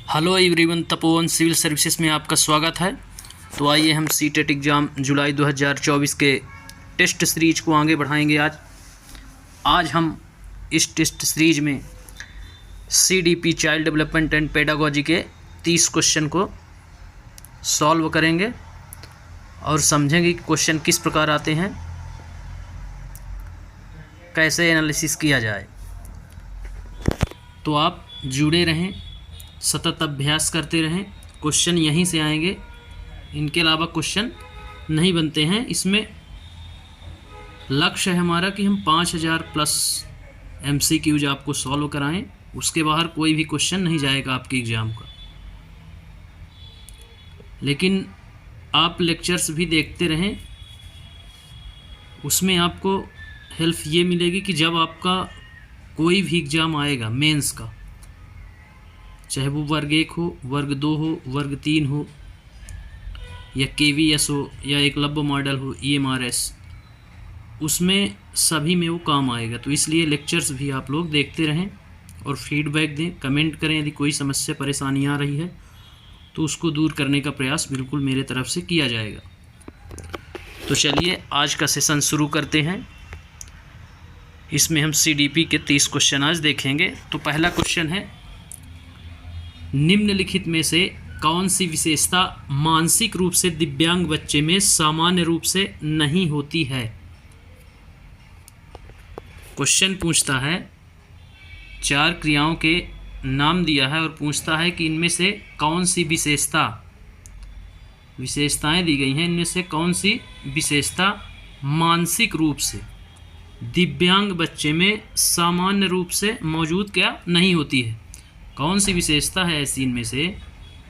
Hello everyone, Tapovan civil services में आपका स्वागत है। तो आइए हम सीटेट एग्ज़ाम जुलाई 2024 के टेस्ट सीरीज को आगे बढ़ाएंगे। आज हम इस टेस्ट सीरीज में CDP child development and pedagogy के 30 क्वेश्चन को सॉल्व करेंगे और समझेंगे कि क्वेश्चन किस प्रकार आते हैं, कैसे एनालिसिस किया जाए। तो आप जुड़े रहें, सतत अभ्यास करते रहें। क्वेश्चन यहीं से आएंगे, इनके अलावा क्वेश्चन नहीं बनते हैं। इसमें लक्ष्य है हमारा कि हम 5000 प्लस MCQs आपको सॉल्व कराएं। उसके बाहर कोई भी क्वेश्चन नहीं जाएगा आपके एग्ज़ाम का। लेकिन आप लेक्चर्स भी देखते रहें, उसमें आपको हेल्प ये मिलेगी कि जब आपका कोई भी एग्ज़ाम आएगा मेंस का, चाहे वो वर्ग 1 हो, वर्ग 2 हो, वर्ग 3 हो, या KVS हो, या एकलव्य मॉडल हो, EMRS, उसमें सभी में वो काम आएगा। तो इसलिए लेक्चर्स भी आप लोग देखते रहें और फीडबैक दें, कमेंट करें। यदि कोई समस्या परेशानी आ रही है तो उसको दूर करने का प्रयास बिल्कुल मेरे तरफ से किया जाएगा। तो चलिए आज का सेशन शुरू करते हैं। इसमें हम CDP के 30 क्वेश्चन आज देखेंगे। तो पहला क्वेश्चन है, निम्नलिखित में से कौन सी विशेषता मानसिक रूप से दिव्यांग बच्चे में सामान्य रूप से नहीं होती है। क्वेश्चन पूछता है, 4 क्रियाओं के नाम दिया है और पूछता है कि इनमें से कौन सी विशेषताएं दी गई हैं, इनमें से कौन सी विशेषता मानसिक रूप से दिव्यांग बच्चे में सामान्य रूप से मौजूद क्या नहीं होती है। कौन सी विशेषता है ऐसी इनमें से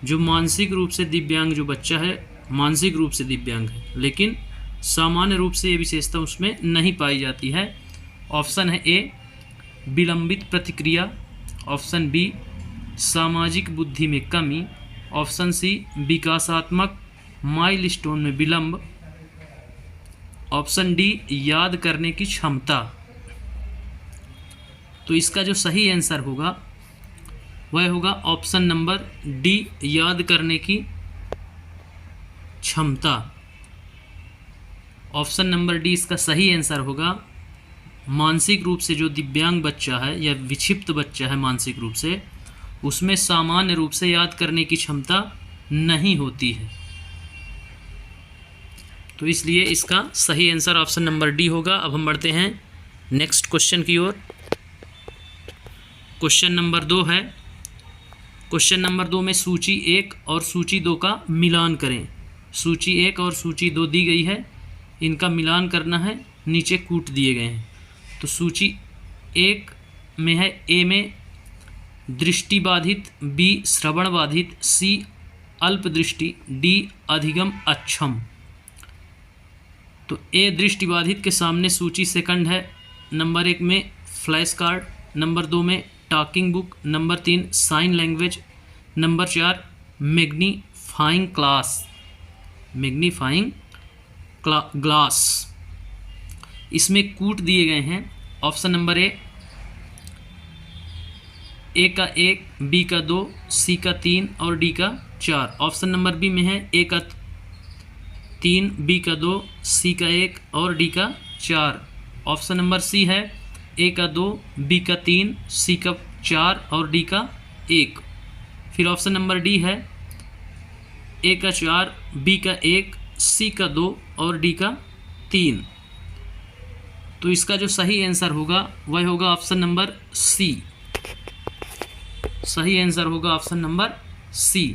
जो मानसिक रूप से दिव्यांग जो बच्चा है, मानसिक रूप से दिव्यांग है, लेकिन सामान्य रूप से ये विशेषता उसमें नहीं पाई जाती है। ऑप्शन है A, विलंबित प्रतिक्रिया। ऑप्शन B, सामाजिक बुद्धि में कमी। ऑप्शन C, विकासात्मक माइलस्टोन में विलंब। ऑप्शन D, याद करने की क्षमता। तो इसका जो सही आंसर होगा वह होगा ऑप्शन नंबर D, याद करने की क्षमता। ऑप्शन नंबर D इसका सही आंसर होगा। मानसिक रूप से जो दिव्यांग बच्चा है या विक्षिप्त बच्चा है मानसिक रूप से, उसमें सामान्य रूप से याद करने की क्षमता नहीं होती है। तो इसलिए इसका सही आंसर ऑप्शन नंबर D होगा। अब हम बढ़ते हैं नेक्स्ट क्वेश्चन की ओर। क्वेश्चन नंबर 2 है। क्वेश्चन नंबर 2 में सूची 1 और सूची 2 का मिलान करें। सूची 1 और सूची 2 दी गई है, इनका मिलान करना है, नीचे कूट दिए गए हैं। तो सूची 1 में है, A में दृष्टि बाधित, B श्रवण बाधित, C अल्पदृष्टि, D अधिगम अक्षम। तो A दृष्टि बाधित के सामने सूची सेकंड है। नंबर 1 में फ्लैश कार्ड, नंबर 2 में talking book, number 3 sign language, number 4 magnifying glass. इसमें कूट दिए गए हैं। ऑप्शन नंबर A का 1, B का 2, C का 3 और D का 4। ऑप्शन नंबर B में है A का 3, B का 2, C का 1 और D का 4। ऑप्शन नंबर C है A का 2, B का 3, C का 4 और D का 1। फिर ऑप्शन नंबर D है A का 4, B का 1, C का 2 और D का 3। तो इसका जो सही आंसर होगा वह होगा ऑप्शन नंबर C। सही आंसर होगा option number C।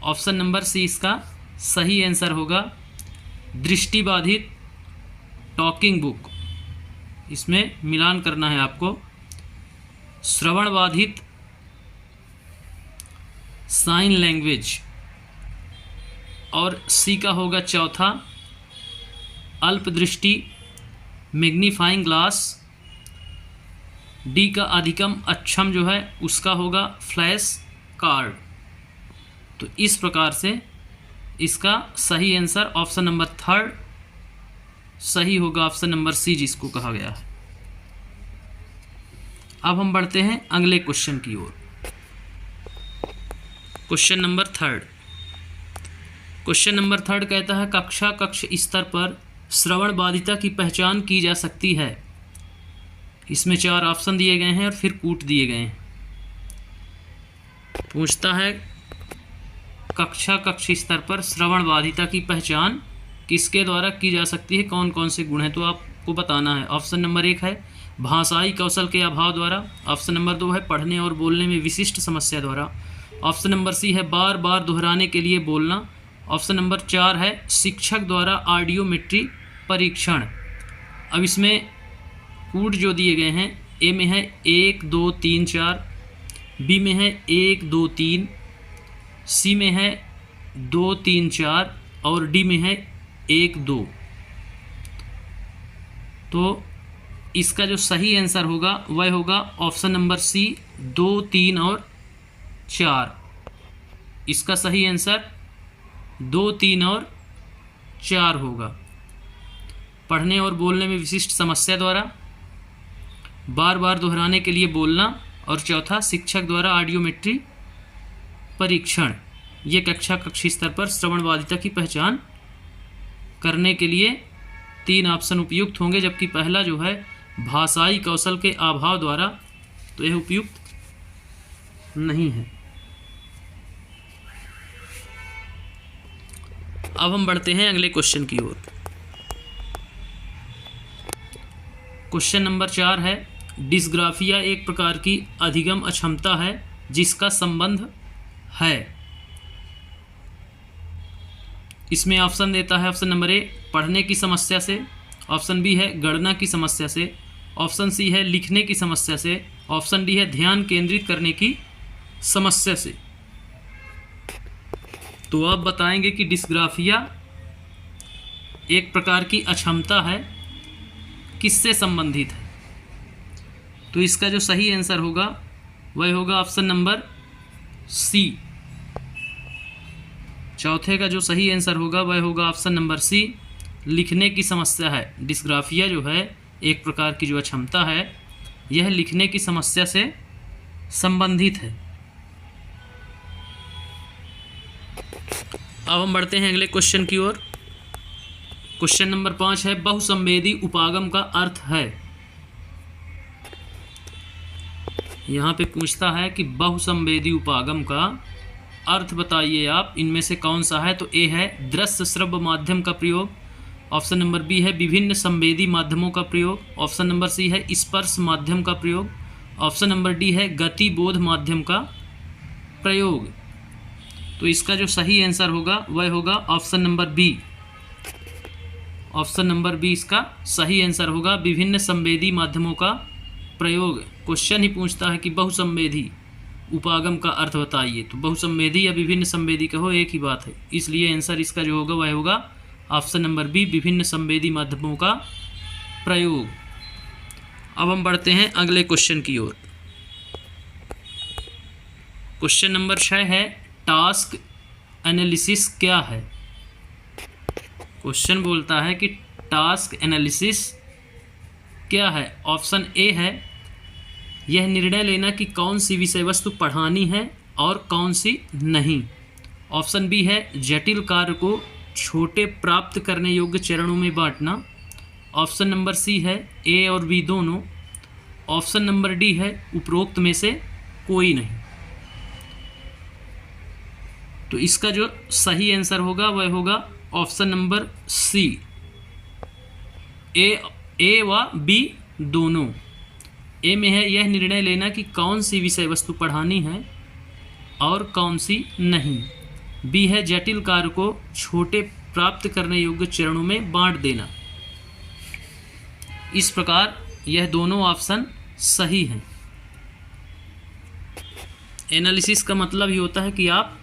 Option number C इसका सही आंसर होगा। दृष्टिबाधित टॉकिंग बुक, इसमें मिलान करना है आपको। श्रवण बाधित साइन लैंग्वेज, और C का होगा चौथा अल्पदृष्टि मैग्नीफाइंग ग्लास। D का अधिगम अक्षम जो है उसका होगा फ्लैश कार्ड। तो इस प्रकार से इसका सही आंसर ऑप्शन नंबर 3 सही होगा, ऑप्शन नंबर C जिसको कहा गया है। अब हम बढ़ते हैं अगले क्वेश्चन की ओर। Question number third. Question number third कहता है कक्ष स्तर पर श्रवण बाधिता की पहचान की जा सकती है। इसमें 4 ऑप्शन दिए गए हैं और फिर कूट दिए गए हैं। पूछता है कक्ष स्तर पर श्रवण बाधिता की पहचान किसके द्वारा की जा सकती है, कौन कौन से गुण हैं, तो आपको बताना है। ऑप्शन नंबर 1 है भाषाई कौशल के अभाव द्वारा। ऑप्शन नंबर 2 है पढ़ने और बोलने में विशिष्ट समस्या द्वारा। ऑप्शन नंबर सी है बार बार दोहराने के लिए बोलना। ऑप्शन नंबर 4 है शिक्षक द्वारा ऑडियोमेट्री परीक्षण। अब इसमें कूट जो दिए गए हैं, ए में है 1 2 3 4, बी में है 1 2 3, सी में है 2 3 4 और डी में है 1 2। तो इसका जो सही आंसर होगा वह होगा ऑप्शन नंबर सी 2 3 और 4। इसका सही आंसर 2 3 और 4 होगा। पढ़ने और बोलने में विशिष्ट समस्या द्वारा, बार बार दोहराने के लिए बोलना और चौथा शिक्षक द्वारा ऑडियोमेट्री परीक्षण। ये कक्ष स्तर पर श्रवण बाधिता की पहचान करने के लिए 3 ऑप्शन उपयुक्त होंगे, जबकि पहला जो है भाषाई कौशल के अभाव द्वारा, तो यह उपयुक्त नहीं है। अब हम बढ़ते हैं अगले क्वेश्चन की ओर। क्वेश्चन नंबर 4 है डिस्ग्राफिया एक प्रकार की अधिगम अक्षमता है जिसका संबंध है। इसमें ऑप्शन देता है ऑप्शन नंबर ए पढ़ने की समस्या से, ऑप्शन बी है गणना की समस्या से, ऑप्शन सी है लिखने की समस्या से, ऑप्शन डी है ध्यान केंद्रित करने की समस्या से। तो आप बताएंगे कि डिस्ग्राफिया एक प्रकार की अक्षमता है किससे संबंधित है। तो इसका जो सही आंसर होगा वह होगा ऑप्शन नंबर सी। चौथे का जो सही आंसर होगा वह होगा ऑप्शन नंबर सी, लिखने की समस्या है। डिस्ग्राफिया जो है एक प्रकार की जो अक्षमता है, यह लिखने की समस्या से संबंधित है। अब हम बढ़ते हैं अगले क्वेश्चन की ओर। क्वेश्चन नंबर 5 है बहुसंवेदी उपागम का अर्थ है। यहाँ पे पूछता है कि बहुसंवेदी उपागम का अर्थ बताइए आप, इनमें से कौन सा है। तो ए है दृश्य श्रव्य माध्यम का प्रयोग, ऑप्शन नंबर बी है विभिन्न संवेदी माध्यमों का प्रयोग, ऑप्शन नंबर सी है स्पर्श माध्यम का प्रयोग, ऑप्शन नंबर डी है गति बोध माध्यम का प्रयोग। तो इसका जो सही आंसर होगा वह होगा option number B. Option number B इसका सही आंसर होगा, विभिन्न संवेदी माध्यमों का प्रयोग। क्वेश्चन ही पूछता है कि बहुसंवेदी उपागम का अर्थ बताइए। तो बहुसंवेदी या विभिन्न संवेदी कहो एक ही बात है, इसलिए आंसर इसका जो होगा वह होगा ऑप्शन नंबर बी, विभिन्न संवेदी माध्यमों का प्रयोग। अब हम बढ़ते हैं अगले क्वेश्चन की ओर। क्वेश्चन नंबर 6 है टास्क एनालिसिस क्या है। क्वेश्चन बोलता है कि टास्क एनालिसिस क्या है। ऑप्शन ए है यह निर्णय लेना कि कौन सी विषय वस्तु पढ़ानी है और कौन सी नहीं। ऑप्शन बी है जटिल कार्य को छोटे प्राप्त करने योग्य चरणों में बांटना। ऑप्शन नंबर सी है ए और बी दोनों। ऑप्शन नंबर डी है उपरोक्त में से कोई नहीं। तो इसका जो सही आंसर होगा वह होगा ऑप्शन नंबर सी, ए व बी दोनों। ए में है यह निर्णय लेना कि कौन सी विषय वस्तु पढ़ानी है और कौन सी नहीं। बी है जटिल कार्य को छोटे प्राप्त करने योग्य चरणों में बांट देना। इस प्रकार यह दोनों ऑप्शन सही हैं। एनालिसिस का मतलब ही होता है कि आप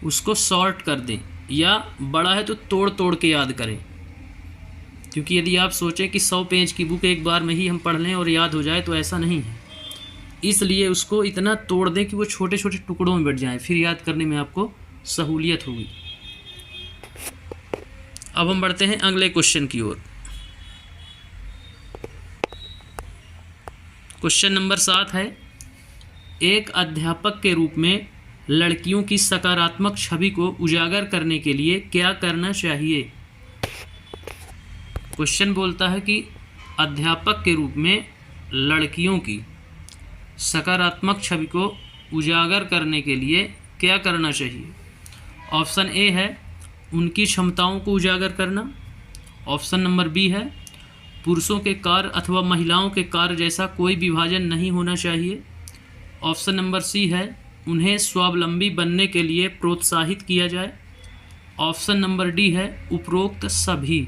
उसको सॉर्ट कर दें, या बड़ा है तो तोड़ तोड़ के याद करें। क्योंकि यदि आप सोचें कि 100 पेज की बुक एक बार में ही हम पढ़ लें और याद हो जाए, तो ऐसा नहीं है। इसलिए उसको इतना तोड़ दें कि वो छोटे छोटे टुकड़ों में बट जाए, फिर याद करने में आपको सहूलियत होगी। अब हम बढ़ते हैं अगले क्वेश्चन की ओर। क्वेश्चन नंबर 7 है एक अध्यापक के रूप में लड़कियों की सकारात्मक छवि को उजागर करने के लिए क्या करना चाहिए? क्वेश्चन बोलता है कि अध्यापक के रूप में लड़कियों की सकारात्मक छवि को उजागर करने के लिए क्या करना चाहिए? ऑप्शन ए है उनकी क्षमताओं को उजागर करना। ऑप्शन नंबर बी है पुरुषों के कार्य अथवा महिलाओं के कार्य जैसा कोई विभाजन नहीं होना चाहिए। ऑप्शन नंबर सी है उन्हें स्वावलंबी बनने के लिए प्रोत्साहित किया जाए। ऑप्शन नंबर डी है उपरोक्त सभी।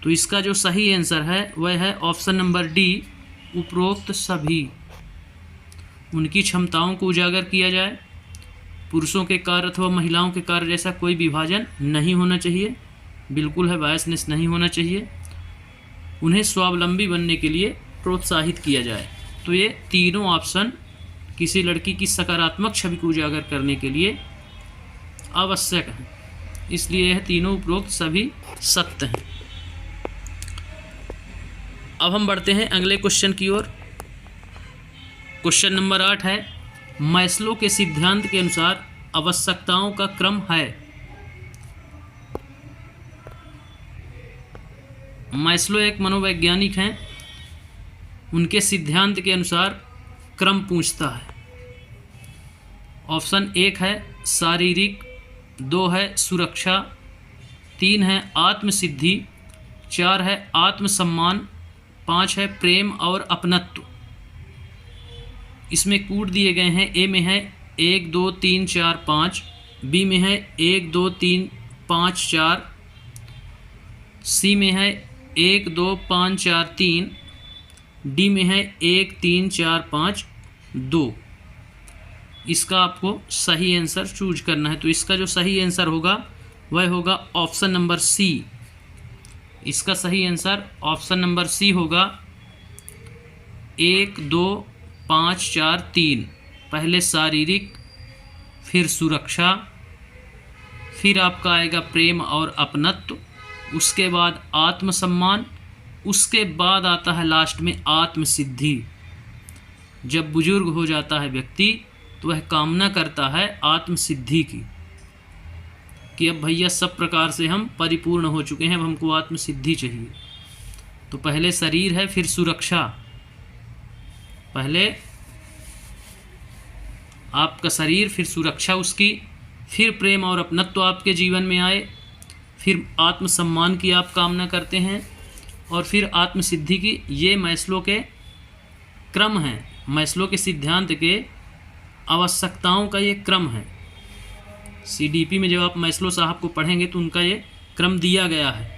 तो इसका जो सही आंसर है वह है ऑप्शन नंबर डी, उपरोक्त सभी। उनकी क्षमताओं को उजागर किया जाए, पुरुषों के कार्य अथवा महिलाओं के कार्य जैसा कोई विभाजन नहीं होना चाहिए, बिल्कुल है बायसनेस नहीं होना चाहिए, उन्हें स्वावलंबी बनने के लिए प्रोत्साहित किया जाए। तो ये तीनों ऑप्शन किसी लड़की की सकारात्मक छवि को उजागर करने के लिए आवश्यक है, इसलिए यह तीनों उपरोक्त सभी सत्य हैं। अब हम बढ़ते हैं अगले क्वेश्चन की ओर। क्वेश्चन नंबर 8 है मैस्लो के सिद्धांत के अनुसार आवश्यकताओं का क्रम है। मैस्लो एक मनोवैज्ञानिक हैं, उनके सिद्धांत के अनुसार क्रम पूछता है। ऑप्शन 1 है शारीरिक, 2 है सुरक्षा, 3 है आत्मसिद्धि, 4 है आत्मसम्मान, 5 है प्रेम और अपनत्व। इसमें कूट दिए गए हैं। ए में है 1 2 3 4 5, बी में है 1 2 3 5 4, सी में है 1 2 5 4 3, डी में है 1 3 4 5 2। इसका आपको सही आंसर चूज करना है। तो इसका जो सही आंसर होगा वह होगा ऑप्शन नंबर सी। इसका सही आंसर ऑप्शन नंबर सी होगा 1 2 5 4 3। पहले शारीरिक, फिर सुरक्षा, फिर आपका आएगा प्रेम और अपनत्व, उसके बाद आत्मसम्मान, उसके बाद आता है लास्ट में आत्मसिद्धि। जब बुजुर्ग हो जाता है व्यक्ति तो वह कामना करता है आत्मसिद्धि की कि अब भैया सब प्रकार से हम परिपूर्ण हो चुके हैं, अब हमको आत्मसिद्धि चाहिए। तो पहले शरीर है, फिर सुरक्षा, पहले आपका शरीर, फिर सुरक्षा उसकी, फिर प्रेम और अपनत्व आपके जीवन में आए, फिर आत्मसम्मान की आप कामना करते हैं और फिर आत्मसिद्धि की। ये मैस्लो के क्रम हैं, मैस्लो के सिद्धांत के आवश्यकताओं का ये क्रम है। सीडीपी में जब आप मैस्लो साहब को पढ़ेंगे तो उनका ये क्रम दिया गया है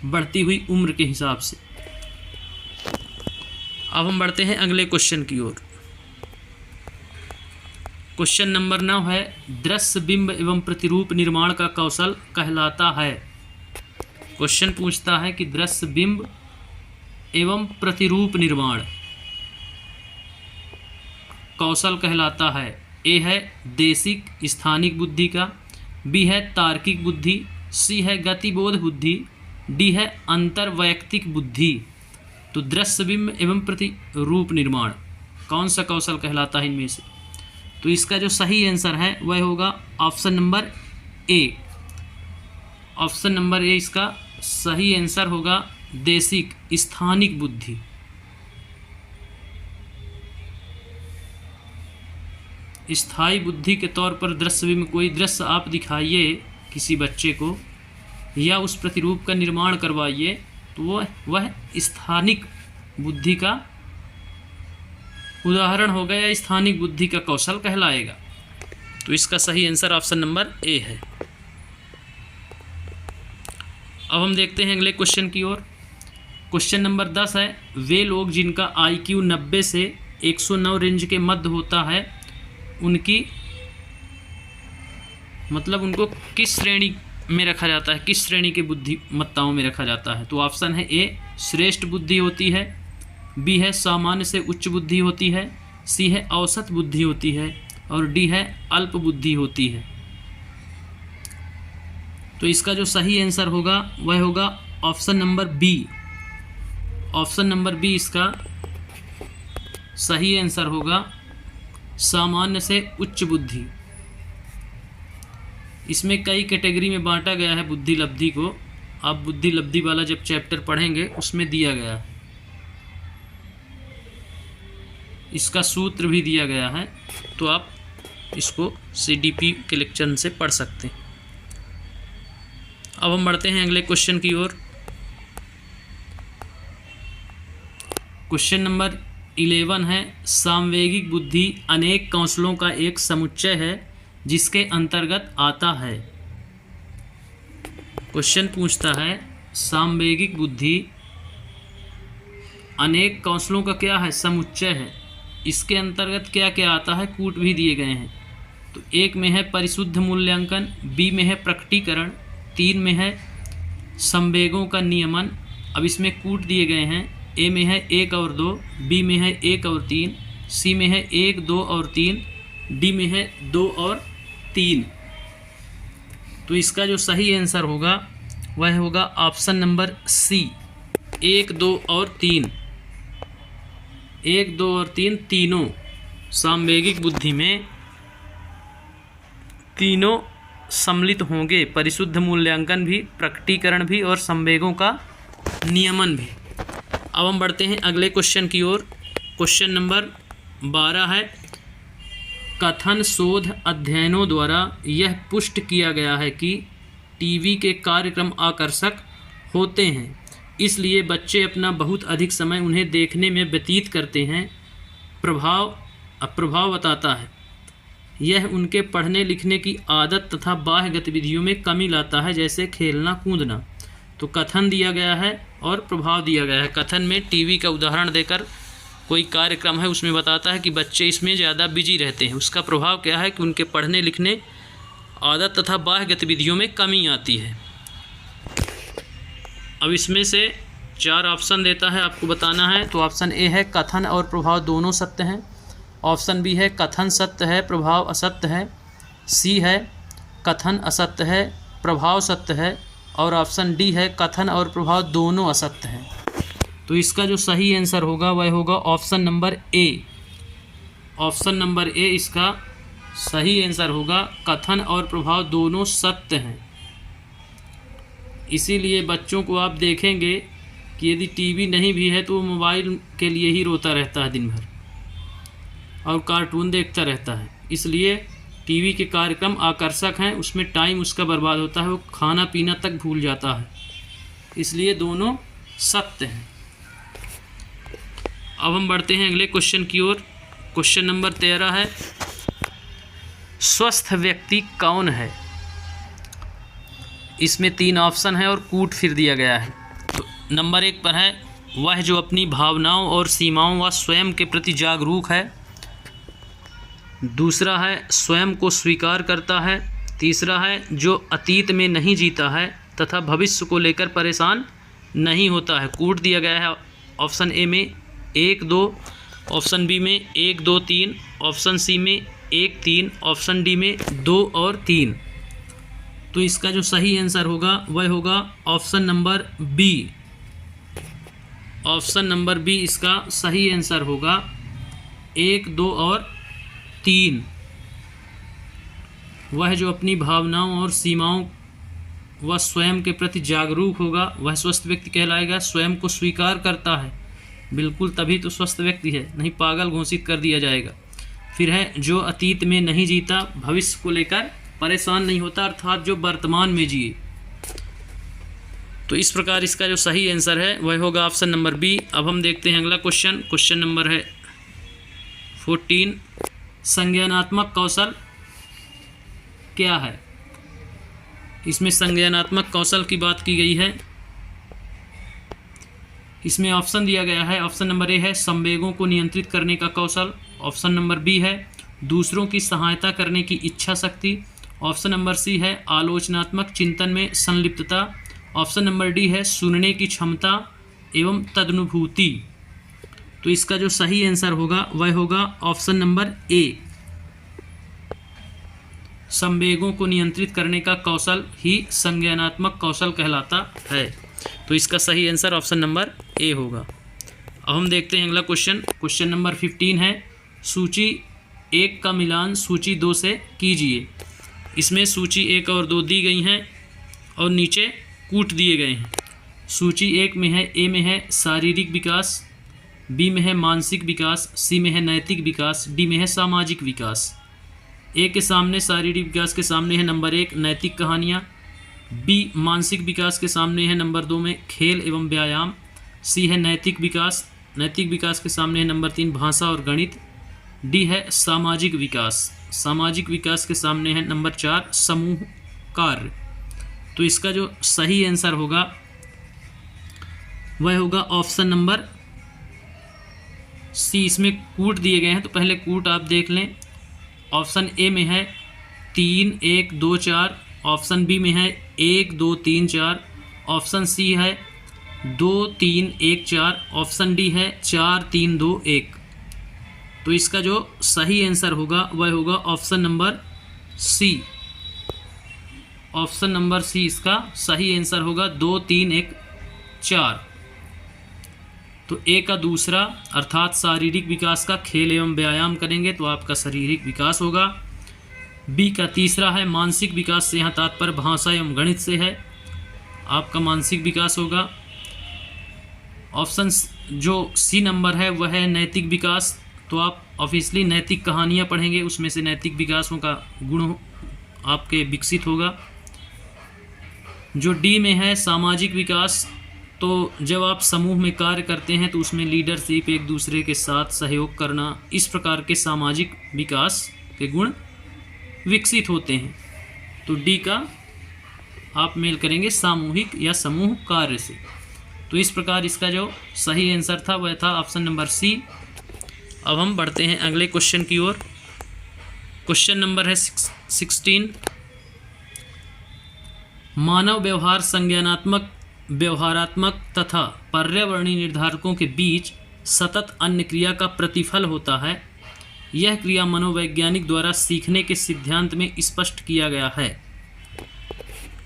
बढ़ती हुई उम्र के हिसाब से। अब हम बढ़ते हैं अगले क्वेश्चन की ओर। क्वेश्चन नंबर 9 है दृश्य बिंब एवं प्रतिरूप निर्माण का कौशल कहलाता है। क्वेश्चन पूछता है कि दृश्य बिंब एवं प्रतिरूप निर्माण कौशल कहलाता है। ए है देशिक स्थानिक बुद्धि का, बी है तार्किक बुद्धि, सी है गतिबोध बुद्धि, डी है अंतर्वैयक्तिक बुद्धि। तो दृश्य बिंब एवं प्रतिरूप निर्माण कौन सा कौशल कहलाता है इनमें से? तो इसका जो सही आंसर है वह होगा option number A. Option number A इसका सही आंसर होगा देशिक स्थानिक बुद्धि। स्थायी बुद्धि के तौर पर दृश्य बिंब, कोई दृश्य आप दिखाइए किसी बच्चे को या उस प्रतिरूप का निर्माण करवाइए तो वह स्थानिक बुद्धि का उदाहरण होगा या स्थानिक बुद्धि का कौशल कहलाएगा। तो इसका सही आंसर ऑप्शन नंबर ए है। अब हम देखते हैं अगले क्वेश्चन की ओर। क्वेश्चन नंबर 10 है वे लोग जिनका IQ 90 से 109 रेंज के मध्य होता है उनकी मतलब उनको किस श्रेणी में रखा जाता है, किस श्रेणी के बुद्धिमत्ताओं में रखा जाता है? तो ऑप्शन है ए श्रेष्ठ बुद्धि होती है, बी है सामान्य से उच्च बुद्धि होती है, सी है औसत बुद्धि होती है और डी है अल्प बुद्धि होती है। तो इसका जो सही आंसर होगा वह होगा option number B. Option number B इसका सही आंसर होगा सामान्य से उच्च बुद्धि। इसमें कई कैटेगरी में बांटा गया है बुद्धि लब्धि को। आप बुद्धि लब्धि वाला जब चैप्टर पढ़ेंगे उसमें दिया गया है, इसका सूत्र भी दिया गया है, तो आप इसको CDP के लेक्चर से पढ़ सकते हैं। अब हम बढ़ते हैं अगले क्वेश्चन की ओर। क्वेश्चन नंबर 11 है, सामवेगिक बुद्धि अनेक कौशलों का एक समुच्चय है जिसके अंतर्गत आता है। क्वेश्चन पूछता है सामवेगिक बुद्धि अनेक कौशलों का क्या है, समुच्चय है, इसके अंतर्गत क्या क्या आता है, कूट भी दिए गए हैं। तो एक में है परिशुद्ध मूल्यांकन, बी में है प्रकटीकरण, 3 में है संवेगों का नियमन। अब इसमें कूट दिए गए हैं, ए में है 1 और 2, बी में है 1 और 3, सी में है 1, 2 और 3, डी में है 2 और 3। तो इसका जो सही आंसर होगा वह होगा ऑप्शन नंबर सी, 1, 2 और 3। 1, 2 और 3 तीनों सामवेगिक बुद्धि में तीनों सम्मिलित होंगे, परिशुद्ध मूल्यांकन भी, प्रकटीकरण भी और संवेगों का नियमन भी। अब हम बढ़ते हैं अगले क्वेश्चन की ओर। क्वेश्चन नंबर 12 है, कथन शोध अध्ययनों द्वारा यह पुष्ट किया गया है कि टीवी के कार्यक्रम आकर्षक होते हैं, इसलिए बच्चे अपना बहुत अधिक समय उन्हें देखने में व्यतीत करते हैं। प्रभाव बताता है, यह उनके पढ़ने लिखने की आदत तथा बाह्य गतिविधियों में कमी लाता है, जैसे खेलना कूदना। तो कथन दिया गया है और प्रभाव दिया गया है। कथन में टीवी का उदाहरण देकर कोई कार्यक्रम है उसमें बताता है कि बच्चे इसमें ज़्यादा बिजी रहते हैं। उसका प्रभाव क्या है कि उनके पढ़ने लिखने आदत तथा बाह्य गतिविधियों में कमी आती है। अब इसमें से 4 ऑप्शन देता है, आपको बताना है। तो ऑप्शन ए है कथन और प्रभाव दोनों सत्य हैं, ऑप्शन बी है कथन सत्य है प्रभाव असत्य है, सी है कथन असत्य है प्रभाव सत्य है, और ऑप्शन डी है कथन और प्रभाव दोनों असत्य हैं। तो इसका जो सही आंसर होगा वह होगा option number A. Option number A इसका सही आंसर होगा, कथन और प्रभाव दोनों सत्य हैं। इसीलिए बच्चों को आप देखेंगे कि यदि टीवी नहीं भी है तो वो मोबाइल के लिए ही रोता रहता है दिन भर और कार्टून देखता रहता है। इसलिए टीवी के कार्यक्रम आकर्षक हैं, उसमें टाइम उसका बर्बाद होता है, वो खाना पीना तक भूल जाता है। इसलिए दोनों सत्य हैं। अब हम बढ़ते हैं अगले क्वेश्चन की ओर। क्वेश्चन नंबर 13 है, स्वस्थ व्यक्ति कौन है। इसमें 3 ऑप्शन है और कूट फिर दिया गया है। तो नंबर 1 पर है, वह जो अपनी भावनाओं और सीमाओं व स्वयं के प्रति जागरूक है। दूसरा है स्वयं को स्वीकार करता है। तीसरा है जो अतीत में नहीं जीता है तथा भविष्य को लेकर परेशान नहीं होता है। कूट दिया गया है ऑप्शन ए में 1, 2, ऑप्शन बी में 1, 2, 3, ऑप्शन सी में 1, 3, ऑप्शन डी में 2 और 3। तो इसका जो सही आंसर होगा वह होगा option number B. Option number B इसका सही आंसर होगा, 1, 2 और 3। वह जो अपनी भावनाओं और सीमाओं व स्वयं के प्रति जागरूक होगा वह स्वस्थ व्यक्ति कहलाएगा। स्वयं को स्वीकार करता है, बिल्कुल, तभी तो स्वस्थ व्यक्ति है, नहीं पागल घोषित कर दिया जाएगा। फिर है जो अतीत में नहीं जीता, भविष्य को लेकर परेशान नहीं होता, अर्थात जो वर्तमान में जिए। तो इस प्रकार इसका जो सही आंसर है वह होगा ऑप्शन नंबर बी। अब हम देखते हैं अगला क्वेश्चन। क्वेश्चन नंबर है 14, संज्ञानात्मक कौशल क्या है। इसमें संज्ञानात्मक कौशल की बात की गई है। इसमें ऑप्शन दिया गया है। ऑप्शन नंबर ए है संवेगों को नियंत्रित करने का कौशल, ऑप्शन नंबर बी है दूसरों की सहायता करने की इच्छा शक्ति, ऑप्शन नंबर सी है आलोचनात्मक चिंतन में संलिप्तता, ऑप्शन नंबर डी है सुनने की क्षमता एवं तदनुभूति। तो इसका जो सही आंसर होगा वह होगा ऑप्शन नंबर ए। संवेगों को नियंत्रित करने का कौशल ही संज्ञानात्मक कौशल कहलाता है। तो इसका सही आंसर ऑप्शन नंबर ए होगा। अब हम देखते हैं अगला क्वेश्चन। क्वेश्चन नंबर 15 है, सूची 1 का मिलान सूची 2 से कीजिए। इसमें सूची 1 और 2 दी गई हैं और नीचे कूट दिए गए हैं। सूची 1 में है, ए में है शारीरिक विकास, बी में है मानसिक विकास, सी में है नैतिक विकास, डी में है सामाजिक विकास। ए के सामने शारीरिक विकास के सामने है नंबर 1 नैतिक कहानियाँ, बी मानसिक विकास के सामने है नंबर 2 में खेल एवं व्यायाम, सी है नैतिक विकास के सामने है नंबर 3 भाषा और गणित, डी है सामाजिक विकास के सामने है नंबर 4 समूह कार्य। तो इसका जो सही आंसर होगा वह होगा ऑप्शन नंबर सी। इसमें कूट दिए गए हैं तो पहले कूट आप देख लें। ऑप्शन ए में है 3 1 2 4, ऑप्शन बी में है 1 2 3 4, ऑप्शन सी है 2 3 1 4, ऑप्शन डी है 4 3 2 1। तो इसका जो सही आंसर होगा वह होगा option number C. Option number C इसका सही आंसर होगा 2 3 1 4। तो ए का दूसरा अर्थात शारीरिक विकास का खेल एवं व्यायाम करेंगे तो आपका शारीरिक विकास होगा। बी का तीसरा है मानसिक विकास से यहाँ तात्पर्य भाषा एवं गणित से है, आपका मानसिक विकास होगा। ऑप्शन जो सी नंबर है वह है नैतिक विकास, तो आप ऑब्वियसली नैतिक कहानियाँ पढ़ेंगे, उसमें से नैतिक विकासों का गुण आपके विकसित होगा। जो डी में है सामाजिक विकास, तो जब आप समूह में कार्य करते हैं तो उसमें लीडरशिप, एक दूसरे के साथ सहयोग करना, इस प्रकार के सामाजिक विकास के गुण विकसित होते हैं। तो डी का आप मेल करेंगे सामूहिक या समूह कार्य से। तो इस प्रकार इसका जो सही आंसर था वह था ऑप्शन नंबर सी। अब हम बढ़ते हैं अगले क्वेश्चन की ओर। क्वेश्चन नंबर है 16। मानव व्यवहार संज्ञानात्मक, व्यवहारात्मक तथा पर्यावरणीय निर्धारकों के बीच सतत अन्य क्रिया का प्रतिफल होता है। यह क्रिया मनोवैज्ञानिक द्वारा सीखने के सिद्धांत में स्पष्ट किया गया है।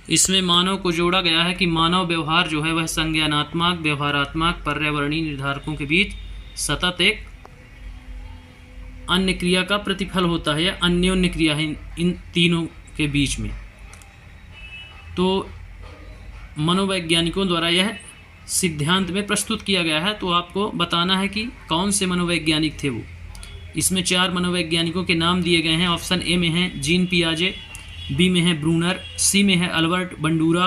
इसमें मानव को जोड़ा गया है कि मानव व्यवहार जो है वह संज्ञानात्मक, व्यवहारात्मक, पर्यावरणीय निर्धारकों के बीच सतत एक अन्य क्रिया का प्रतिफल होता है या अन्योन्य क्रिया है इन तीनों के बीच में। तो मनोवैज्ञानिकों द्वारा यह सिद्धांत में प्रस्तुत किया गया है। तो आपको बताना है कि कौन से मनोवैज्ञानिक थे वो। इसमें 4 मनोवैज्ञानिकों के नाम दिए गए हैं। ऑप्शन ए में है जीन पियाजे, बी में है ब्रूनर, सी में है अल्बर्ट बंडूरा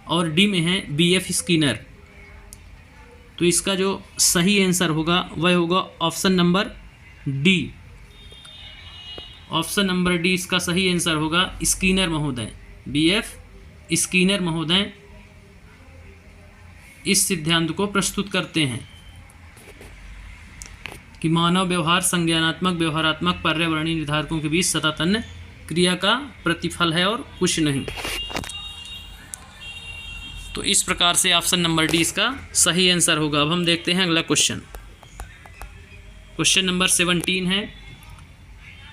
और डी में है B.F. स्किनर। तो इसका जो सही आंसर होगा वह होगा option number D. Option number D इसका सही आंसर होगा। स्किनर महोदय, B.F. स्किनर महोदय इस सिद्धांत को प्रस्तुत करते हैं कि मानव व्यवहार संज्ञानात्मक, व्यवहारात्मक, पर्यावरणीय निर्धारकों के बीच सतत अन्य क्रिया का प्रतिफल है और कुछ नहीं। तो इस प्रकार से ऑप्शन नंबर डी इसका सही आंसर होगा। अब हम देखते हैं अगला क्वेश्चन। क्वेश्चन नंबर 17 है,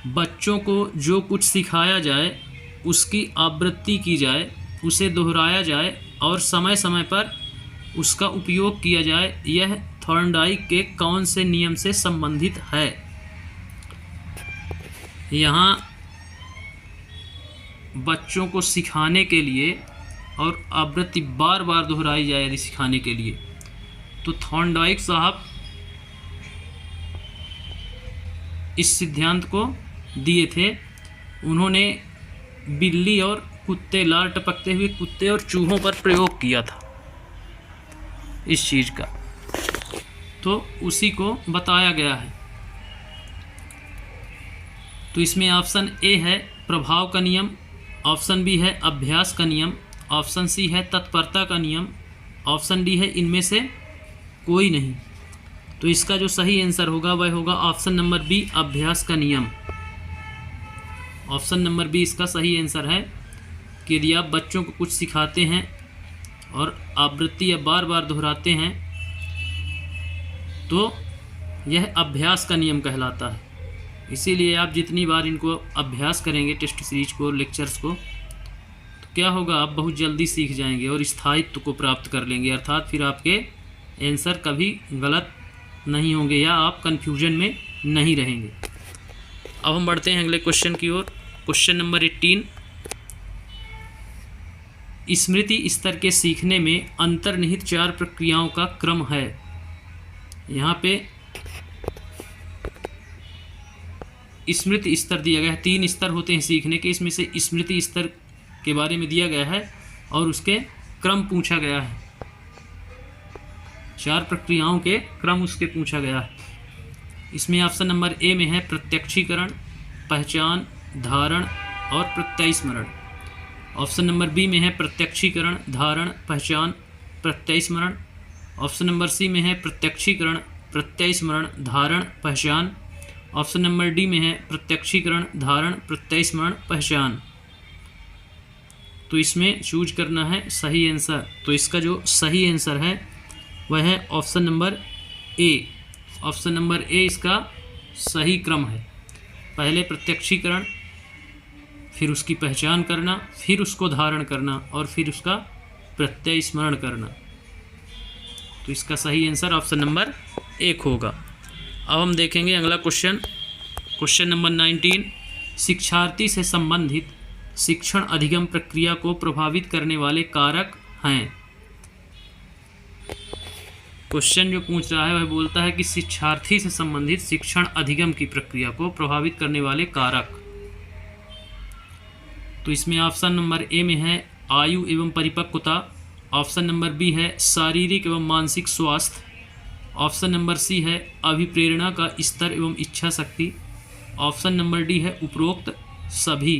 बच्चों को जो कुछ सिखाया जाए उसकी आवृत्ति की जाए, उसे दोहराया जाए और समय समय पर उसका उपयोग किया जाए, यह थॉर्नडाइक के कौन से नियम से संबंधित है। यहाँ बच्चों को सिखाने के लिए और आवृत्ति बार बार दोहराई जाए यदि सिखाने के लिए, तो थॉर्नडाइक साहब इस सिद्धांत को दिए थे। उन्होंने बिल्ली और कुत्ते, लार टपकते हुए कुत्ते और चूहों पर प्रयोग किया था इस चीज़ का, तो उसी को बताया गया है। तो इसमें ऑप्शन ए है प्रभाव का नियम, ऑप्शन बी है अभ्यास का नियम, ऑप्शन सी है तत्परता का नियम, ऑप्शन डी है इनमें से कोई नहीं। तो इसका जो सही आंसर होगा वह होगा ऑप्शन नंबर बी अभ्यास का नियम। ऑप्शन नंबर बी इसका सही आंसर है कि यदि आप बच्चों को कुछ सिखाते हैं और आवृत्ति या बार बार दोहराते हैं तो यह अभ्यास का नियम कहलाता है। इसीलिए आप जितनी बार इनको अभ्यास करेंगे, टेस्ट सीरीज को, लेक्चर्स को, तो क्या होगा, आप बहुत जल्दी सीख जाएंगे और स्थायित्व को प्राप्त कर लेंगे। अर्थात फिर आपके आंसर कभी गलत नहीं होंगे या आप कन्फ्यूजन में नहीं रहेंगे। अब हम बढ़ते हैं अगले क्वेश्चन की ओर। क्वेश्चन नंबर 18, स्मृति स्तर के सीखने में अंतर्निहित 4 प्रक्रियाओं का क्रम है। यहाँ पे स्मृति स्तर दिया गया है, 3 स्तर होते हैं सीखने के, इसमें से स्मृति स्तर के बारे में दिया गया है और उसके क्रम पूछा गया है। 4 प्रक्रियाओं के क्रम उसके पूछा गया है। इसमें ऑप्शन नंबर ए में है प्रत्यक्षीकरण, पहचान, धारण और प्रत्यय स्मरण। ऑप्शन नंबर बी में है प्रत्यक्षीकरण, धारण, पहचान, प्रत्यय स्मरण। ऑप्शन नंबर सी में है प्रत्यक्षीकरण, प्रत्यय स्मरण, धारण, पहचान। ऑप्शन नंबर डी में है प्रत्यक्षीकरण, धारण, प्रत्यय स्मरण, पहचान। तो इसमें चूज करना है सही आंसर। तो इसका जो सही आंसर है वह है option number A. Option number A इसका सही क्रम है। पहले प्रत्यक्षीकरण, फिर उसकी पहचान करना, फिर उसको धारण करना और फिर उसका प्रत्यय स्मरण करना। तो इसका सही आंसर ऑप्शन नंबर 1 होगा। अब हम देखेंगे अगला क्वेश्चन। क्वेश्चन नंबर 19, शिक्षार्थी से संबंधित शिक्षण अधिगम प्रक्रिया को प्रभावित करने वाले कारक हैं। क्वेश्चन जो पूछ रहा है वह बोलता है कि शिक्षार्थी से संबंधित शिक्षण अधिगम की प्रक्रिया को प्रभावित करने वाले कारक। तो इसमें ऑप्शन नंबर ए में है आयु एवं परिपक्वता। ऑप्शन नंबर बी है शारीरिक एवं मानसिक स्वास्थ्य। ऑप्शन नंबर सी है अभिप्रेरणा का स्तर एवं इच्छा शक्ति। ऑप्शन नंबर डी है उपरोक्त सभी।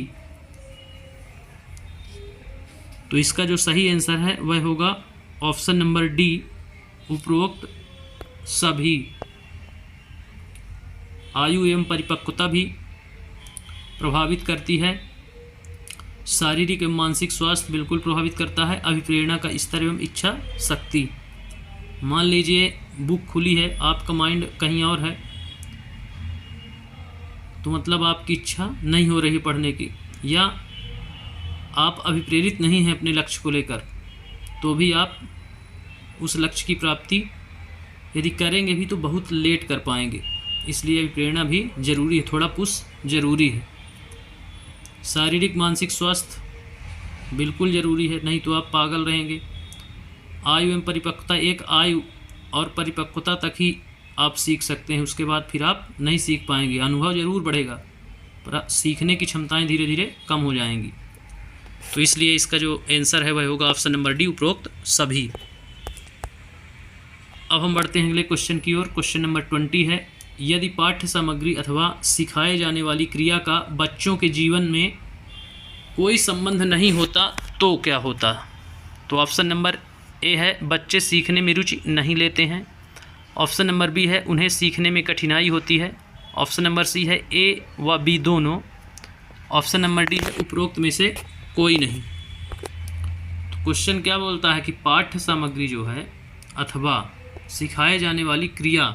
तो इसका जो सही आंसर है वह होगा ऑप्शन नंबर डी, उपरोक्त सभी। आयु एवं परिपक्वता भी प्रभावित करती है, शारीरिक एवं मानसिक स्वास्थ्य बिल्कुल प्रभावित करता है, अभिप्रेरणा का स्तर एवं इच्छा शक्ति। मान लीजिए बुक खुली है, आपका माइंड कहीं और है, तो मतलब आपकी इच्छा नहीं हो रही पढ़ने की, या आप अभिप्रेरित नहीं हैं अपने लक्ष्य को लेकर, तो भी आप उस लक्ष्य की प्राप्ति यदि करेंगे भी तो बहुत लेट कर पाएंगे। इसलिए अभिप्रेरणा भी जरूरी है, थोड़ा पुश जरूरी है। शारीरिक मानसिक स्वास्थ्य बिल्कुल ज़रूरी है, नहीं तो आप पागल रहेंगे। आयु एवं परिपक्वता, एक आयु और परिपक्वता तक ही आप सीख सकते हैं, उसके बाद फिर आप नहीं सीख पाएंगे। अनुभव जरूर बढ़ेगा पर सीखने की क्षमताएं धीरे धीरे कम हो जाएंगी। तो इसलिए इसका जो आंसर है वह होगा ऑप्शन नंबर डी, उपरोक्त सभी। अब हम बढ़ते हैं अगले क्वेश्चन की ओर। क्वेश्चन नंबर 20 है, यदि पाठ्य सामग्री अथवा सिखाए जाने वाली क्रिया का बच्चों के जीवन में कोई संबंध नहीं होता तो क्या होता। तो ऑप्शन नंबर ए है बच्चे सीखने में रुचि नहीं लेते हैं। ऑप्शन नंबर बी है उन्हें सीखने में कठिनाई होती है। ऑप्शन नंबर सी है ए व बी दोनों। ऑप्शन नंबर डी है उपरोक्त में से कोई नहीं। तो क्वेश्चन क्या बोलता है कि पाठ्य सामग्री जो है अथवा सिखाए जाने वाली क्रिया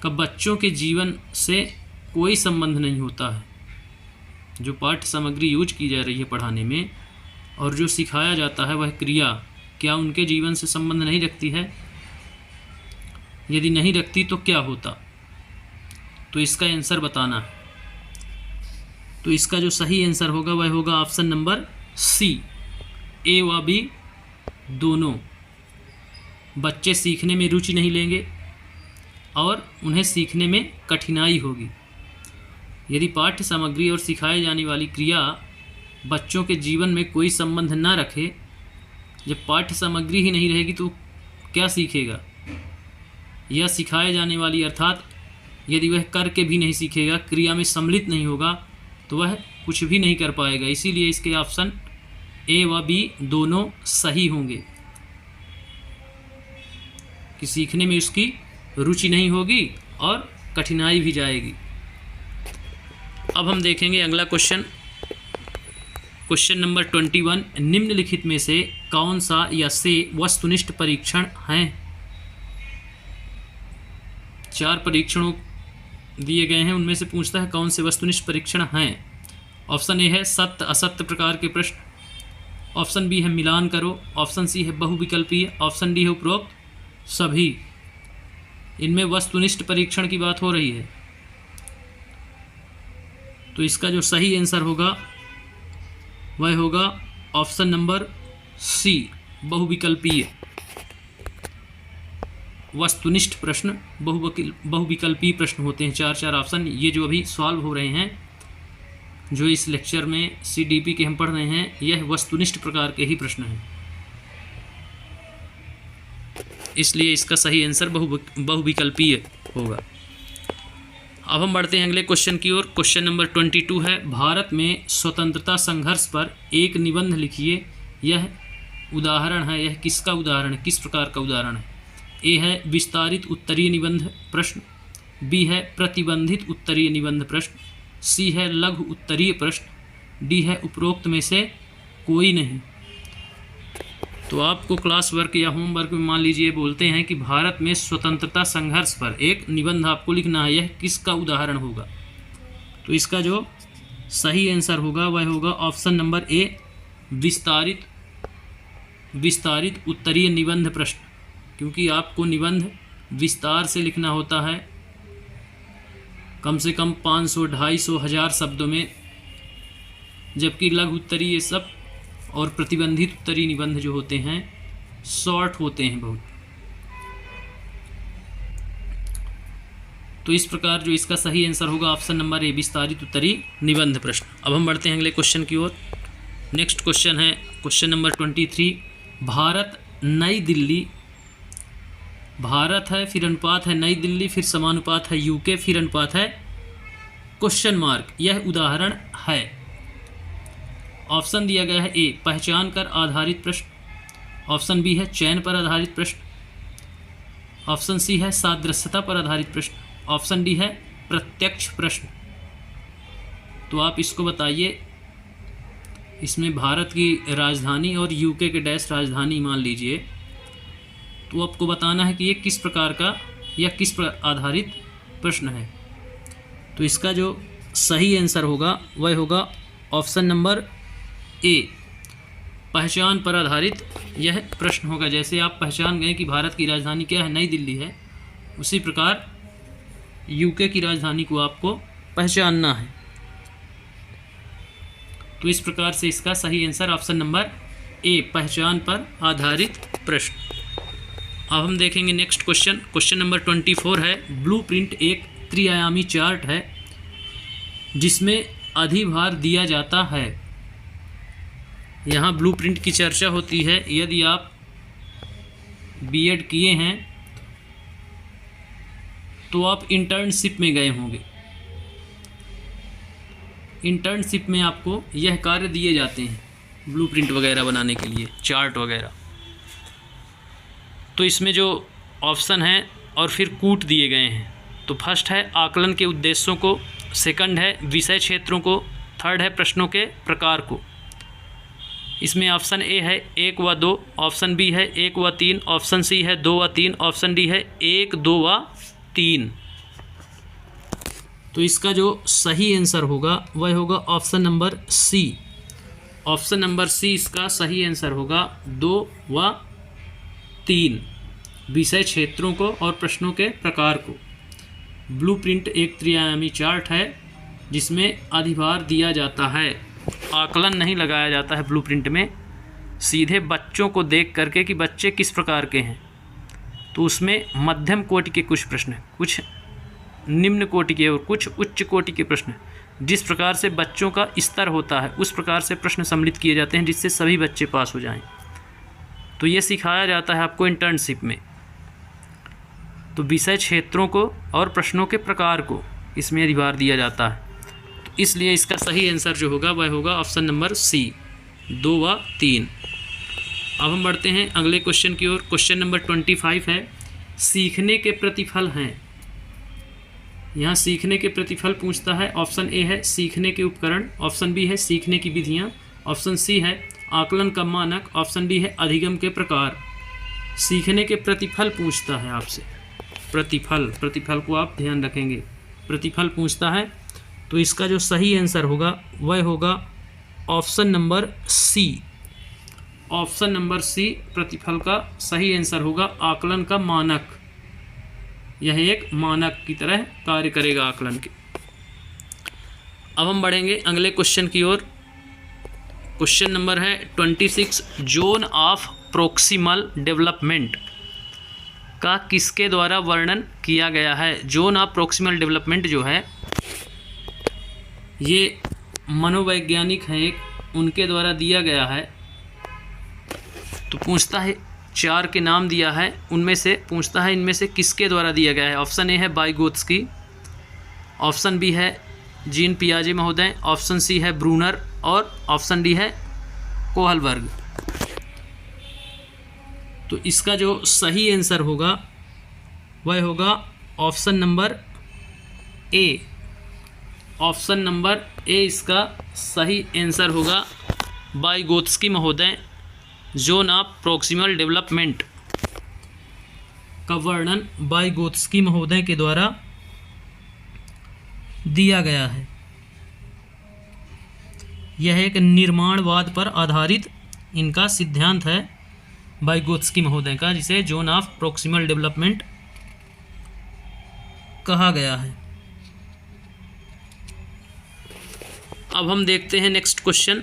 का बच्चों के जीवन से कोई संबंध नहीं होता है। जो पाठ्य सामग्री यूज की जा रही है पढ़ाने में और जो सिखाया जाता है वह क्रिया क्या उनके जीवन से संबंध नहीं रखती है? यदि नहीं रखती तो क्या होता? तो इसका आंसर बताना है। तो इसका जो सही आंसर होगा वह होगा ऑप्शन नंबर सी, ए व बी दोनों। बच्चे सीखने में रुचि नहीं लेंगे और उन्हें सीखने में कठिनाई होगी। यदि पाठ्य सामग्री और सिखाई जाने वाली क्रिया बच्चों के जीवन में कोई संबंध न रखे, जब पाठ्य सामग्री ही नहीं रहेगी तो क्या सीखेगा? यह सिखाए जाने वाली अर्थात यदि वह करके भी नहीं सीखेगा, क्रिया में सम्मिलित नहीं होगा, तो वह कुछ भी नहीं कर पाएगा। इसीलिए इसके ऑप्शन ए व बी दोनों सही होंगे कि सीखने में उसकी रुचि नहीं होगी और कठिनाई भी जाएगी। अब हम देखेंगे अगला क्वेश्चन, क्वेश्चन नंबर 21, निम्नलिखित में से कौन सा या से वस्तुनिष्ठ परीक्षण हैं? 4 परीक्षणों दिए गए हैं, उनमें से पूछता है कौन से वस्तुनिष्ठ परीक्षण हैं। ऑप्शन ए है सत्य असत्य प्रकार के प्रश्न। ऑप्शन बी है मिलान करो। ऑप्शन सी है बहुविकल्पीय। ऑप्शन डी है उपरोक्त सभी। इनमें वस्तुनिष्ठ परीक्षण की बात हो रही है। तो इसका जो सही आंसर होगा वह होगा ऑप्शन नंबर सी, बहुविकल्पीय। वस्तुनिष्ठ प्रश्न बहुविकल्पीय प्रश्न होते हैं, 4 ऑप्शन। ये जो अभी सॉल्व हो रहे हैं, जो इस लेक्चर में CDP के हम पढ़ रहे हैं, यह वस्तुनिष्ठ प्रकार के ही प्रश्न हैं, इसलिए इसका सही आंसर बहुविकल्पीय होगा। अब हम बढ़ते हैं अगले क्वेश्चन की ओर। क्वेश्चन नंबर 22 है, भारत में स्वतंत्रता संघर्ष पर एक निबंध लिखिए। यह उदाहरण है, यह किसका उदाहरण है, किस प्रकार का उदाहरण है? ए है विस्तारित उत्तरीय निबंध प्रश्न, बी है प्रतिबंधित उत्तरीय निबंध प्रश्न, सी है लघु उत्तरीय प्रश्न, डी है उपरोक्त में से कोई नहीं। तो आपको क्लास वर्क या होमवर्क में मान लीजिए बोलते हैं कि भारत में स्वतंत्रता संघर्ष पर एक निबंध आपको लिखना है, यह किसका उदाहरण होगा? तो इसका जो सही आंसर होगा वह होगा ऑप्शन नंबर ए, विस्तारित उत्तरीय निबंध प्रश्न, क्योंकि आपको निबंध विस्तार से लिखना होता है, कम से कम 500, 250, 1000 शब्दों में, जबकि लघु उत्तरीय सब और प्रतिबंधित उत्तरीय निबंध जो होते हैं शॉर्ट होते हैं बहुत। तो इस प्रकार जो इसका सही आंसर होगा ऑप्शन नंबर ए, विस्तारित उत्तरीय निबंध प्रश्न। अब हम बढ़ते हैं अगले क्वेश्चन की ओर। नेक्स्ट क्वेश्चन है क्वेश्चन नंबर 23, भारत नई दिल्ली, भारत है फिर अनुपात है नई दिल्ली, फिर समानुपात है यूके, फिर अनुपात है क्वेश्चन मार्क, यह उदाहरण है। ऑप्शन दिया गया है ए, पहचान कर आधारित प्रश्न, ऑप्शन बी है चयन पर आधारित प्रश्न, ऑप्शन सी है सादृश्यता पर आधारित प्रश्न, ऑप्शन डी है प्रत्यक्ष प्रश्न। तो आप इसको बताइए, इसमें भारत की राजधानी और यूके के डैश राजधानी मान लीजिए, तो आपको बताना है कि ये किस प्रकार का या किस पर आधारित प्रश्न है। तो इसका जो सही आंसर होगा वह होगा ऑप्शन नंबर ए, पहचान पर आधारित यह प्रश्न होगा। जैसे आप पहचान गए कि भारत की राजधानी क्या है, नई दिल्ली है, उसी प्रकार यूके की राजधानी को आपको पहचानना है। तो इस प्रकार से इसका सही आंसर ऑप्शन नंबर ए, पहचान पर आधारित प्रश्न। अब हम देखेंगे नेक्स्ट क्वेश्चन। क्वेश्चन नंबर 24 है, ब्लूप्रिंट एक त्रिआयामी चार्ट है जिसमें अधिभार दिया जाता है। यहाँ ब्लूप्रिंट की चर्चा होती है। यदि आप बीएड किए हैं तो आप इंटर्नशिप में गए होंगे। इंटर्नशिप में आपको यह कार्य दिए जाते हैं, ब्लूप्रिंट वगैरह बनाने के लिए, चार्ट वगैरह। तो इसमें जो ऑप्शन हैं और फिर कूट दिए गए हैं। तो फर्स्ट है आकलन के उद्देश्यों को, सेकंड है विषय क्षेत्रों को, थर्ड है प्रश्नों के प्रकार को। इसमें ऑप्शन ए है 1 व 2, ऑप्शन बी है 1 व 3, ऑप्शन सी है 2 व 3, ऑप्शन डी है 1, 2 व 3। तो इसका जो सही आंसर होगा वह होगा option number C. Option number C इसका सही आंसर होगा 2 व 3, विषय क्षेत्रों को और प्रश्नों के प्रकार को। ब्लूप्रिंट एक त्रिआयामी चार्ट है जिसमें अधिभार दिया जाता है, आकलन नहीं लगाया जाता है ब्लूप्रिंट में, सीधे बच्चों को देख करके कि बच्चे किस प्रकार के हैं। तो उसमें मध्यम कोटि के कुछ प्रश्न, कुछ निम्न कोटि के और कुछ उच्च कोटि के प्रश्न, जिस प्रकार से बच्चों का स्तर होता है उस प्रकार से प्रश्न सम्मिलित किए जाते हैं जिससे सभी बच्चे पास हो जाएं। तो ये सिखाया जाता है आपको इंटर्नशिप में। तो विषय क्षेत्रों को और प्रश्नों के प्रकार को इसमें अधिभार दिया जाता है। तो इसलिए इसका सही आंसर जो होगा वह होगा ऑप्शन नंबर सी, 2 व 3। अब हम बढ़ते हैं अगले क्वेश्चन की ओर। क्वेश्चन नंबर 25 है, सीखने के प्रतिफल हैं। यहाँ सीखने के प्रतिफल पूछता है। ऑप्शन ए है सीखने के उपकरण, ऑप्शन बी है सीखने की विधियाँ, ऑप्शन सी है आकलन का मानक, ऑप्शन डी है अधिगम के प्रकार। सीखने के प्रतिफल पूछता है आपसे, प्रतिफल को आप ध्यान रखेंगे, प्रतिफल पूछता है। तो इसका जो सही आंसर होगा वह होगा option number C. Option number C प्रतिफल का सही आंसर होगा आकलन का मानक। यह एक मानक की तरह कार्य करेगा आकलन के। अब हम बढ़ेंगे अगले क्वेश्चन की ओर। क्वेश्चन नंबर है 26, जोन ऑफ प्रोक्सिमल डेवलपमेंट का किसके द्वारा वर्णन किया गया है। जोन ऑफ प्रोक्सिमल डेवलपमेंट जो है ये मनोवैज्ञानिक हैं एक, उनके द्वारा दिया गया है। तो पूछता है 4 के नाम दिया है, उनमें से पूछता है इनमें से किसके द्वारा दिया गया है। ऑप्शन ए है वाइगोत्स्की, ऑप्शन बी है जीन पियाजे महोदय, ऑप्शन सी है ब्रूनर और ऑप्शन डी है कोहलबर्ग। तो इसका जो सही आंसर होगा वह होगा option number A. Option number A इसका सही आंसर होगा। वाइगोत्स्की महोदय जोन ऑफ प्रोक्सिमल डेवलपमेंट का वर्णन वाइगोत्स्की महोदय के द्वारा दिया गया है। यह एक निर्माणवाद पर आधारित इनका सिद्धांत है वाइगोत्स्की महोदय का, जिसे जोन ऑफ प्रोक्सिमल डेवलपमेंट कहा गया है। अब हम देखते हैं नेक्स्ट क्वेश्चन।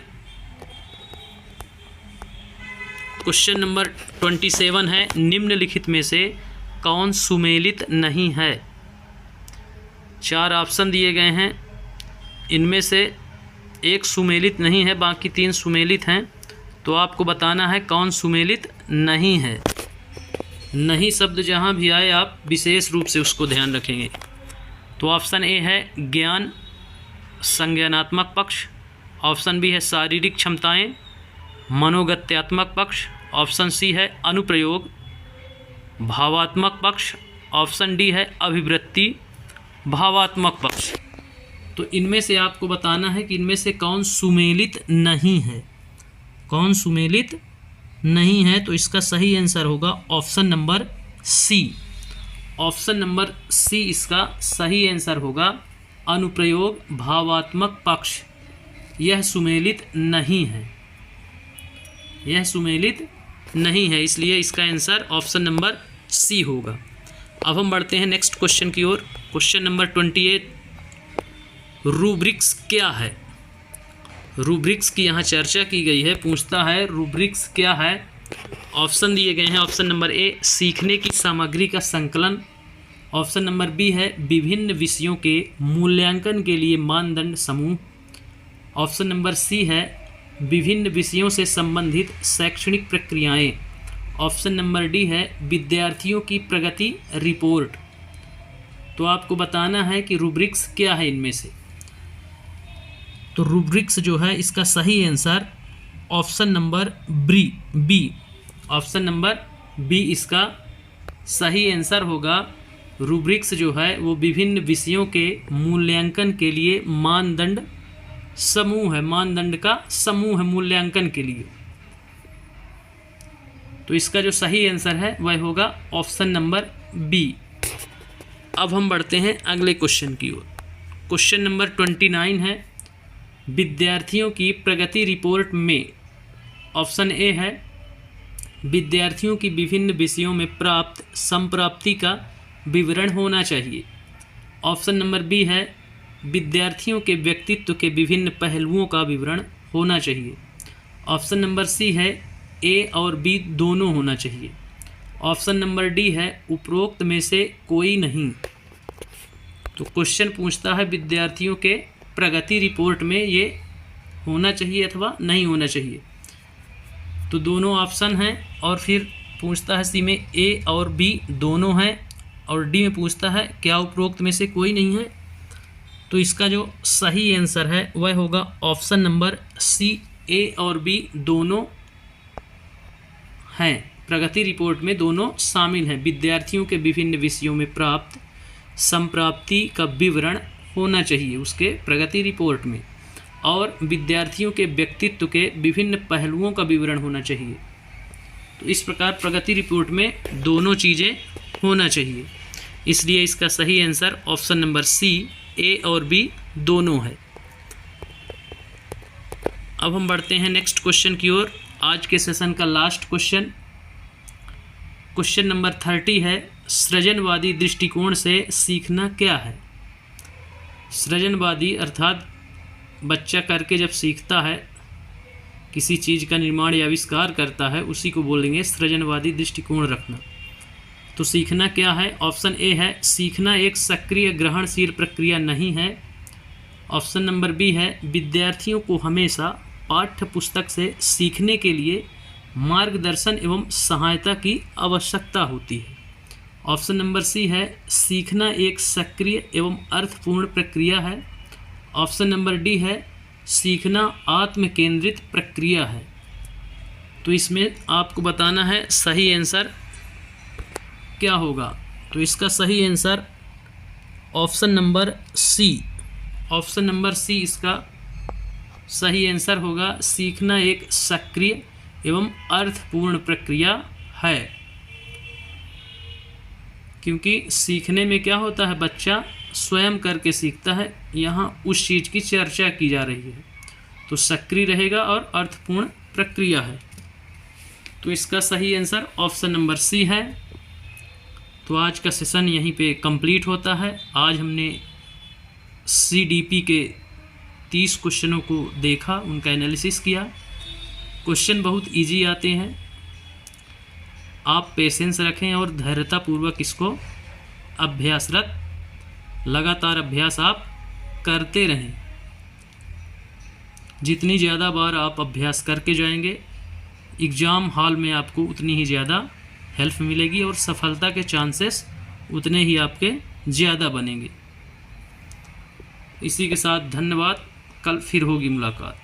क्वेश्चन नंबर 27 है, निम्नलिखित में से कौन सुमेलित नहीं है। 4 ऑप्शन दिए गए हैं, इनमें से एक सुमेलित नहीं है, बाकी 3 सुमेलित हैं। तो आपको बताना है कौन सुमेलित नहीं है। नहीं शब्द जहाँ भी आए आप विशेष रूप से उसको ध्यान रखेंगे। तो ऑप्शन ए है ज्ञान संज्ञानात्मक पक्ष, ऑप्शन बी है शारीरिक क्षमताएं मनोगत्यात्मक पक्ष, ऑप्शन सी है अनुप्रयोग भावात्मक पक्ष, ऑप्शन डी है अभिवृत्ति भावात्मक पक्ष। तो इनमें से आपको बताना है कि इनमें से कौन सुमेलित नहीं है। कौन सुमेलित नहीं है, तो इसका सही आंसर होगा option number C. Option number C इसका सही आंसर होगा। अनुप्रयोग भावात्मक पक्ष यह सुमेलित नहीं है, यह सुमेलित नहीं है, इसलिए इसका आंसर ऑप्शन नंबर सी होगा। अब हम बढ़ते हैं नेक्स्ट क्वेश्चन की ओर। क्वेश्चन नंबर 28, रूब्रिक्स क्या है। रूब्रिक्स की यहाँ चर्चा की गई है। पूछता है रूब्रिक्स क्या है। ऑप्शन दिए गए हैं, ऑप्शन नंबर ए सीखने की सामग्री का संकलन, ऑप्शन नंबर बी है विभिन्न विषयों के मूल्यांकन के लिए मानदंड समूह, ऑप्शन नंबर सी है विभिन्न विषयों से संबंधित शैक्षणिक प्रक्रियाएं, ऑप्शन नंबर डी है विद्यार्थियों की प्रगति रिपोर्ट। तो आपको बताना है कि रूब्रिक्स क्या है इनमें से। तो रूब्रिक्स जो है इसका सही answer option number B, option number B इसका सही आंसर होगा। रूब्रिक्स जो है वो विभिन्न विषयों के मूल्यांकन के लिए मानदंड समूह है, मानदंड का समूह है मूल्यांकन के लिए। तो इसका जो सही आंसर है वह होगा ऑप्शन नंबर बी। अब हम बढ़ते हैं अगले क्वेश्चन की ओर। क्वेश्चन नंबर 29 है, विद्यार्थियों की प्रगति रिपोर्ट में ऑप्शन ए है विद्यार्थियों की विभिन्न विषयों में प्राप्त संप्राप्ति का विवरण होना चाहिए, ऑप्शन नंबर बी है विद्यार्थियों के व्यक्तित्व के विभिन्न पहलुओं का विवरण होना चाहिए, ऑप्शन नंबर सी है ए और बी दोनों होना चाहिए, ऑप्शन नंबर डी है उपरोक्त में से कोई नहीं। तो क्वेश्चन पूछता है विद्यार्थियों के प्रगति रिपोर्ट में ये होना चाहिए अथवा नहीं होना चाहिए। तो दोनों ऑप्शन हैं, और फिर पूछता है सी में ए और बी दोनों हैं, और डी में पूछता है क्या उपरोक्त में से कोई नहीं है। तो इसका जो सही आंसर है वह होगा ऑप्शन नंबर सी, ए और बी दोनों हैं। प्रगति रिपोर्ट में दोनों शामिल हैं। विद्यार्थियों के विभिन्न विषयों में प्राप्त संप्राप्ति का विवरण होना चाहिए उसके प्रगति रिपोर्ट में, और विद्यार्थियों के व्यक्तित्व के विभिन्न पहलुओं का विवरण होना चाहिए। तो इस प्रकार प्रगति रिपोर्ट में दोनों चीज़ें होना चाहिए, इसलिए इसका सही आंसर ऑप्शन नंबर सी, ए और बी दोनों है। अब हम बढ़ते हैं नेक्स्ट क्वेश्चन की ओर। आज के सेशन का लास्ट क्वेश्चन, क्वेश्चन नंबर 30 है, सृजनवादी दृष्टिकोण से सीखना क्या है। सृजनवादी अर्थात बच्चा करके जब सीखता है, किसी चीज़ का निर्माण या आविष्कार करता है, उसी को बोलेंगे सृजनवादी दृष्टिकोण रखना। तो सीखना क्या है? ऑप्शन ए है, सीखना एक सक्रिय ग्रहणशील प्रक्रिया नहीं है। ऑप्शन नंबर बी है, विद्यार्थियों को हमेशा पाठ्य पुस्तक से सीखने के लिए मार्गदर्शन एवं सहायता की आवश्यकता होती है। ऑप्शन नंबर सी है, सीखना एक सक्रिय एवं अर्थपूर्ण प्रक्रिया है। ऑप्शन नंबर डी है, सीखना आत्म केंद्रित प्रक्रिया है। तो इसमें आपको बताना है सही आंसर क्या होगा। तो इसका सही answer option number C, option number C इसका सही आंसर होगा। सीखना एक सक्रिय एवं अर्थपूर्ण प्रक्रिया है, क्योंकि सीखने में क्या होता है, बच्चा स्वयं करके सीखता है। यहाँ उस चीज़ की चर्चा की जा रही है, तो सक्रिय रहेगा और अर्थपूर्ण प्रक्रिया है। तो इसका सही आंसर ऑप्शन नंबर सी है। तो आज का सेशन यहीं पे कंप्लीट होता है। आज हमने CDP के 30 क्वेश्चनों को देखा, उनका एनालिसिस किया। क्वेश्चन बहुत इजी आते हैं, आप पेशेंस रखें और धैर्यतापूर्वक इसको अभ्यासरत लगातार अभ्यास आप करते रहें। जितनी ज़्यादा बार आप अभ्यास करके जाएंगे, एग्ज़ाम हॉल में आपको उतनी ही ज़्यादा हेल्प मिलेगी और सफलता के चांसेस उतने ही आपके ज़्यादा बनेंगे। इसी के साथ धन्यवाद। कल फिर होगी मुलाकात।